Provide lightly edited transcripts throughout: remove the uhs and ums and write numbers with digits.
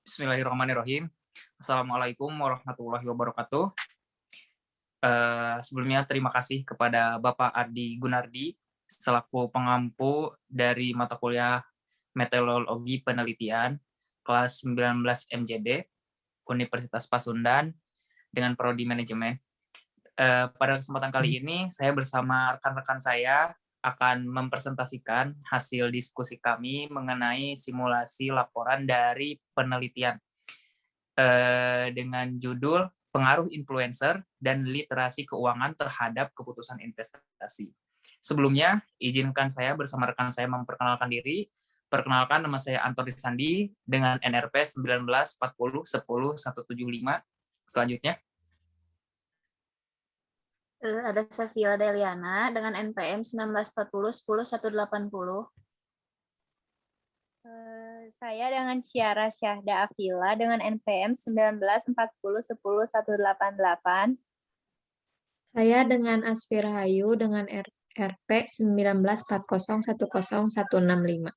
Bismillahirrahmanirrahim. Assalamualaikum warahmatullahi wabarakatuh. Sebelumnya terima kasih kepada Bapak Ardi Gunardi selaku pengampu dari mata kuliah Meteorologi Penelitian kelas 19 MJD Universitas Pasundan dengan prodi manajemen. Pada kesempatan kali ini saya bersama rekan-rekan saya akan mempresentasikan hasil diskusi kami mengenai simulasi laporan dari penelitian dengan judul Pengaruh Influencer dan Literasi Keuangan Terhadap Keputusan Investasi. Sebelumnya, izinkan saya bersama rekan saya memperkenalkan diri. Perkenalkan, nama saya Antoni Sandi dengan NRP 1940100175. Selanjutnya. Ada Safila Deliana dengan NPM 1940 Saya dengan Ciara Syahda Afila dengan NPM 1940 Saya dengan Asfi Rahayu dengan RP 1940100165.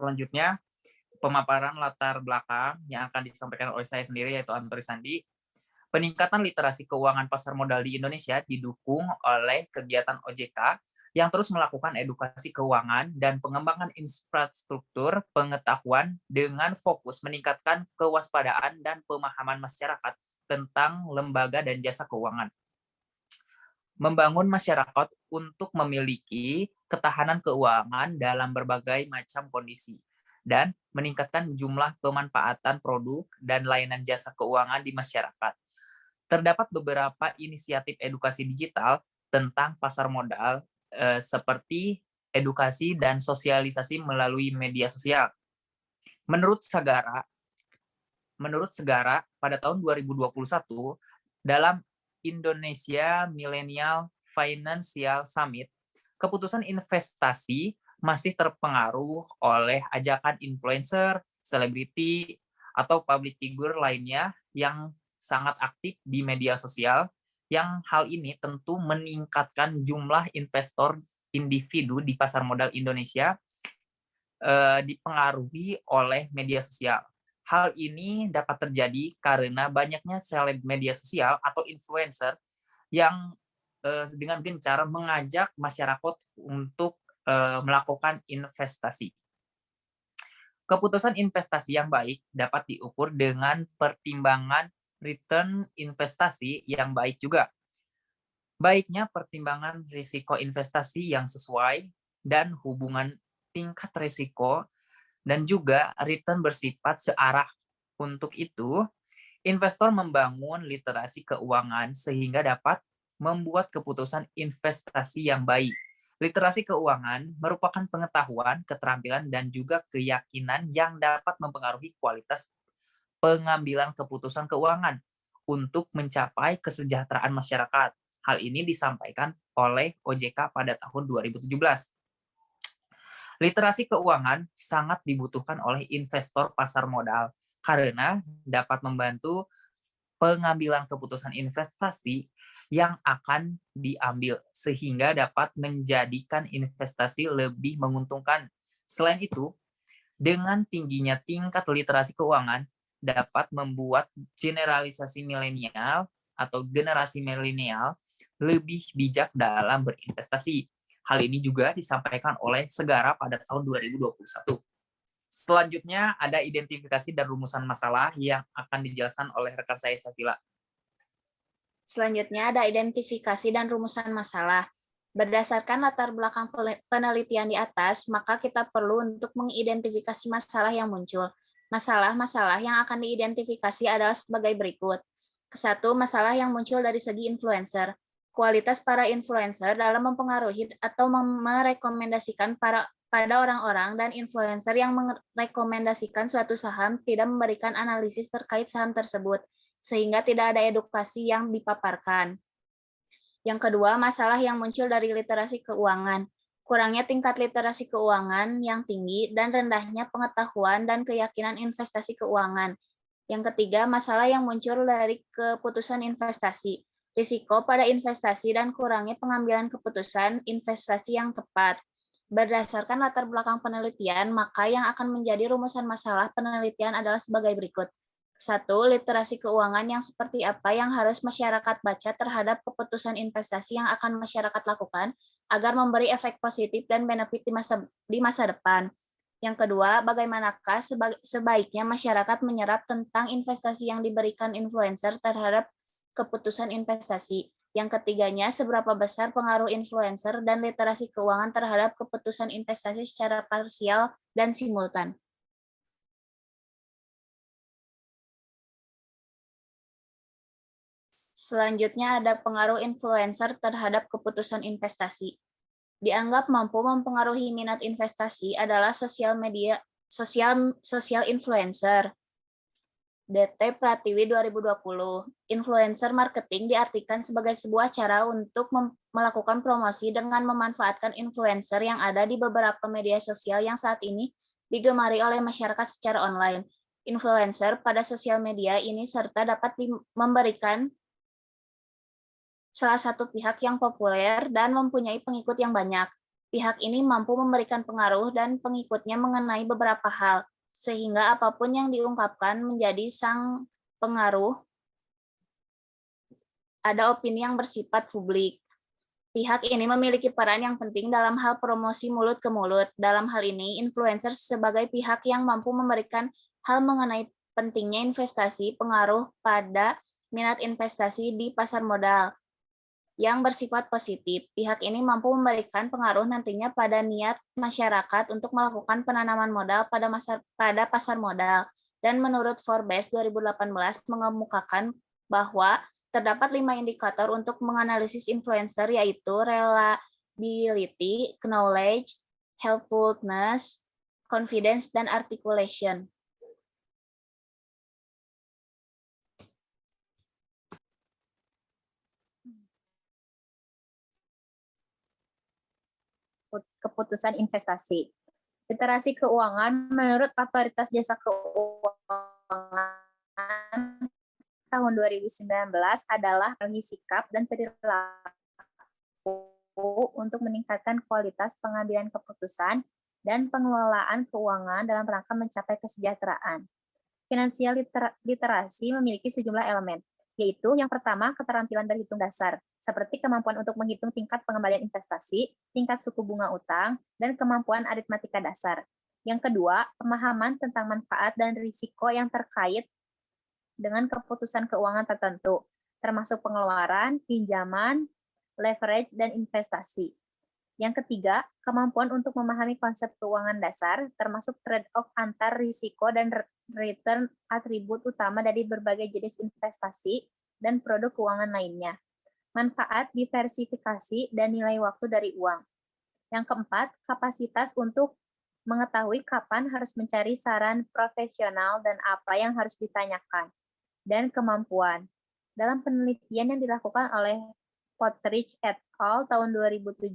Selanjutnya, pemaparan latar belakang yang akan disampaikan oleh saya sendiri yaitu Antoni Sandi. Peningkatan literasi keuangan pasar modal di Indonesia didukung oleh kegiatan OJK yang terus melakukan edukasi keuangan dan pengembangan infrastruktur pengetahuan dengan fokus meningkatkan kewaspadaan dan pemahaman masyarakat tentang lembaga dan jasa keuangan. Membangun masyarakat untuk memiliki ketahanan keuangan dalam berbagai macam kondisi dan meningkatkan jumlah pemanfaatan produk dan layanan jasa keuangan di masyarakat. Terdapat beberapa inisiatif edukasi digital tentang pasar modal seperti edukasi dan sosialisasi melalui media sosial. Menurut Segara pada tahun 2021 dalam Indonesia Millennial Financial Summit, keputusan investasi masih terpengaruh oleh ajakan influencer, selebriti, atau public figure lainnya yang sangat aktif di media sosial, yang hal ini tentu meningkatkan jumlah investor individu di pasar modal Indonesia dipengaruhi oleh media sosial. Hal ini dapat terjadi karena banyaknya seleb media sosial atau influencer yang dengan gencar mengajak masyarakat untuk melakukan investasi. Keputusan investasi yang baik dapat diukur dengan pertimbangan return investasi yang baik juga. Baiknya pertimbangan risiko investasi yang sesuai dan hubungan tingkat risiko dan juga return bersifat searah. Untuk itu, investor membangun literasi keuangan sehingga dapat membuat keputusan investasi yang baik. Literasi keuangan merupakan pengetahuan, keterampilan, dan juga keyakinan yang dapat mempengaruhi kualitas pengambilan keputusan keuangan untuk mencapai kesejahteraan masyarakat. Hal ini disampaikan oleh OJK pada tahun 2017. Literasi keuangan sangat dibutuhkan oleh investor pasar modal karena dapat membantu pengambilan keputusan investasi yang akan diambil sehingga dapat menjadikan investasi lebih menguntungkan. Selain itu, dengan tingginya tingkat literasi keuangan dapat membuat generasi milenial lebih bijak dalam berinvestasi. Hal ini juga disampaikan oleh Segara pada tahun 2021. Selanjutnya ada identifikasi dan rumusan masalah yang akan dijelaskan oleh rekan saya Safila. Selanjutnya ada identifikasi dan rumusan masalah. Berdasarkan latar belakang penelitian di atas, maka kita perlu untuk mengidentifikasi masalah yang muncul. Masalah-masalah yang akan diidentifikasi adalah sebagai berikut. Kesatu, masalah yang muncul dari segi influencer. Kualitas para influencer dalam mempengaruhi atau merekomendasikan pada orang-orang dan influencer yang merekomendasikan suatu saham tidak memberikan analisis terkait saham tersebut, sehingga tidak ada edukasi yang dipaparkan. Yang kedua, masalah yang muncul dari literasi keuangan. Kurangnya tingkat literasi keuangan yang tinggi dan rendahnya pengetahuan dan keyakinan investasi keuangan. Yang ketiga, masalah yang muncul dari keputusan investasi. Risiko pada investasi dan kurangnya pengambilan keputusan investasi yang tepat. Berdasarkan latar belakang penelitian, maka yang akan menjadi rumusan masalah penelitian adalah sebagai berikut. Satu, literasi keuangan yang seperti apa yang harus masyarakat baca terhadap keputusan investasi yang akan masyarakat lakukan agar memberi efek positif dan benefit di masa depan. Yang kedua, bagaimanakah sebaiknya masyarakat menyerap tentang investasi yang diberikan influencer terhadap keputusan investasi. Yang ketiganya, seberapa besar pengaruh influencer dan literasi keuangan terhadap keputusan investasi secara parsial dan simultan. Selanjutnya ada pengaruh influencer terhadap keputusan investasi. Dianggap mampu mempengaruhi minat investasi adalah sosial influencer. DT Pratiwi 2020. Influencer marketing diartikan sebagai sebuah cara untuk melakukan promosi dengan memanfaatkan influencer yang ada di beberapa media sosial yang saat ini digemari oleh masyarakat secara online. Influencer pada sosial media ini serta dapat memberikan salah satu pihak yang populer dan mempunyai pengikut yang banyak. Pihak ini mampu memberikan pengaruh dan pengikutnya mengenai beberapa hal, sehingga apapun yang diungkapkan menjadi sang pengaruh, ada opini yang bersifat publik. Pihak ini memiliki peran yang penting dalam hal promosi mulut ke mulut. Dalam hal ini, influencer sebagai pihak yang mampu memberikan hal mengenai pentingnya investasi pengaruh pada minat investasi di pasar modal yang bersifat positif. Pihak ini mampu memberikan pengaruh nantinya pada niat masyarakat untuk melakukan penanaman modal pada pasar modal. Dan menurut Forbes 2018 mengemukakan bahwa terdapat 5 indikator untuk menganalisis influencer, yaitu reliability, knowledge, helpfulness, confidence, dan articulation. Keputusan investasi. Literasi keuangan menurut Otoritas Jasa Keuangan tahun 2019 adalah sikap dan perilaku untuk meningkatkan kualitas pengambilan keputusan dan pengelolaan keuangan dalam rangka mencapai kesejahteraan. Finansial literasi memiliki sejumlah elemen, yaitu yang pertama, keterampilan berhitung dasar, seperti kemampuan untuk menghitung tingkat pengembalian investasi, tingkat suku bunga utang, dan kemampuan aritmatika dasar. Yang kedua, pemahaman tentang manfaat dan risiko yang terkait dengan keputusan keuangan tertentu, termasuk pengeluaran, pinjaman, leverage, dan investasi. Yang ketiga, kemampuan untuk memahami konsep keuangan dasar, termasuk trade-off antar risiko dan return atribut utama dari berbagai jenis investasi dan produk keuangan lainnya. Manfaat, diversifikasi, dan nilai waktu dari uang. Yang keempat, kapasitas untuk mengetahui kapan harus mencari saran profesional dan apa yang harus ditanyakan. Dan kemampuan. Dalam penelitian yang dilakukan oleh Potridge et al. Tahun 2017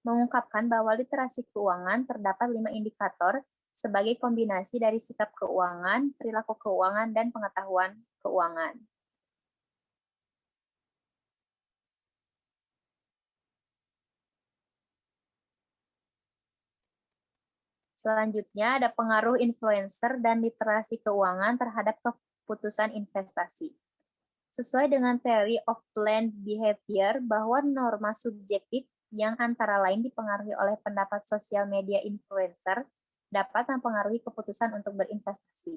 mengungkapkan bahwa literasi keuangan terdapat 5 indikator sebagai kombinasi dari sikap keuangan, perilaku keuangan, dan pengetahuan keuangan. Selanjutnya ada pengaruh influencer dan literasi keuangan terhadap keputusan investasi. Sesuai dengan theory of planned behavior, bahwa norma subjektif yang antara lain dipengaruhi oleh pendapat sosial media influencer dapat mempengaruhi keputusan untuk berinvestasi.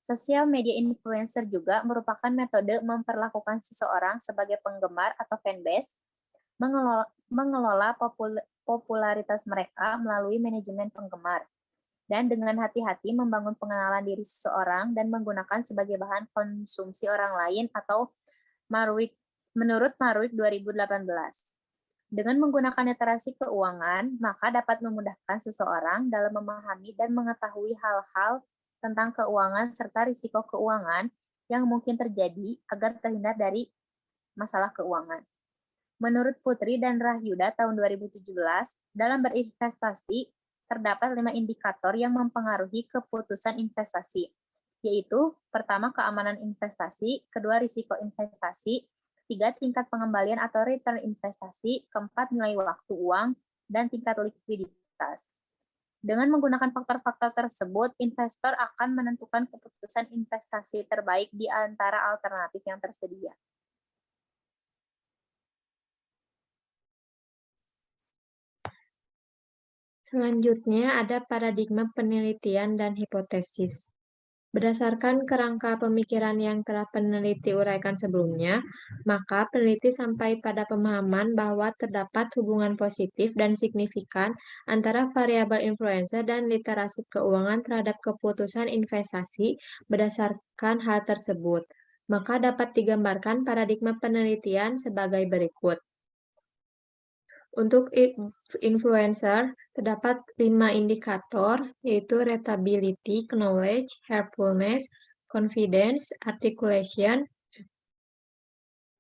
Sosial media influencer juga merupakan metode memperlakukan seseorang sebagai penggemar atau fanbase, mengelola popularitas mereka melalui manajemen penggemar, dan dengan hati-hati membangun pengenalan diri seseorang dan menggunakan sebagai bahan konsumsi orang lain atau menurut Marwick 2018. Dengan menggunakan literasi keuangan, maka dapat memudahkan seseorang dalam memahami dan mengetahui hal-hal tentang keuangan serta risiko keuangan yang mungkin terjadi agar terhindar dari masalah keuangan. Menurut Putri dan Rahyuda tahun 2017, dalam berinvestasi, terdapat 5 indikator yang mempengaruhi keputusan investasi, yaitu pertama, keamanan investasi, kedua, risiko investasi, ketiga, tingkat pengembalian atau return investasi, keempat, nilai waktu uang, dan tingkat likuiditas. Dengan menggunakan faktor-faktor tersebut, investor akan menentukan keputusan investasi terbaik di antara alternatif yang tersedia. Selanjutnya ada paradigma penelitian dan hipotesis. Berdasarkan kerangka pemikiran yang telah peneliti uraikan sebelumnya, maka peneliti sampai pada pemahaman bahwa terdapat hubungan positif dan signifikan antara variabel influencer dan literasi keuangan terhadap keputusan investasi berdasarkan hal tersebut. Maka dapat digambarkan paradigma penelitian sebagai berikut. Untuk influencer, terdapat 5 indikator, yaitu readability, knowledge, helpfulness, confidence, articulation,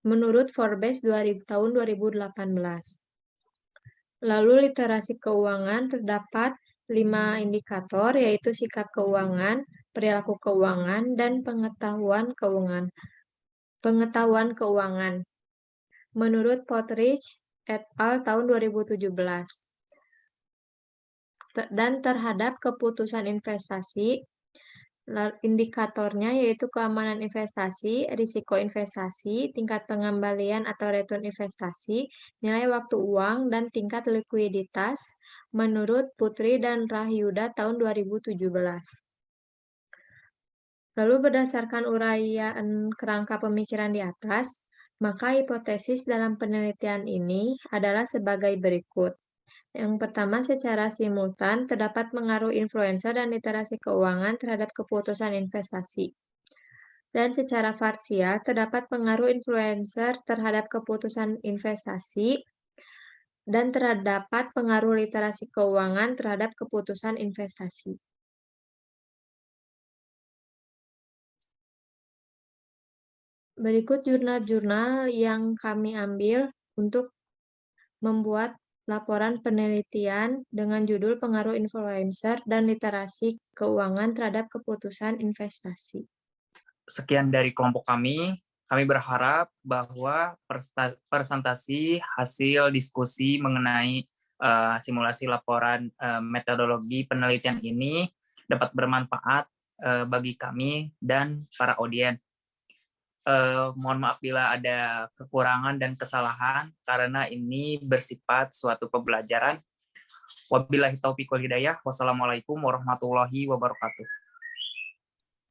menurut Forbes tahun 2018. Lalu literasi keuangan terdapat 5 indikator, yaitu sikap keuangan, perilaku keuangan, dan pengetahuan keuangan. Menurut Potridge et al. Tahun 2017. Dan terhadap keputusan investasi, indikatornya yaitu keamanan investasi, risiko investasi, tingkat pengembalian atau return investasi, nilai waktu uang, dan tingkat likuiditas, menurut Putri dan Rahyuda tahun 2017. Lalu berdasarkan uraian kerangka pemikiran di atas, maka hipotesis dalam penelitian ini adalah sebagai berikut. Yang pertama, secara simultan terdapat pengaruh influencer dan literasi keuangan terhadap keputusan investasi. Dan secara parsial terdapat pengaruh influencer terhadap keputusan investasi dan terdapat pengaruh literasi keuangan terhadap keputusan investasi. Berikut jurnal-jurnal yang kami ambil untuk membuat laporan penelitian dengan judul Pengaruh Influencer dan Literasi Keuangan Terhadap Keputusan Investasi. Sekian dari kelompok kami. Kami berharap bahwa presentasi hasil diskusi mengenai simulasi laporan metodologi penelitian ini dapat bermanfaat bagi kami dan para audiens. Mohon maaf bila ada kekurangan dan kesalahan karena ini bersifat suatu pembelajaran. Wabillahi taufiq wal hidayah. Wassalamualaikum warahmatullahi wabarakatuh.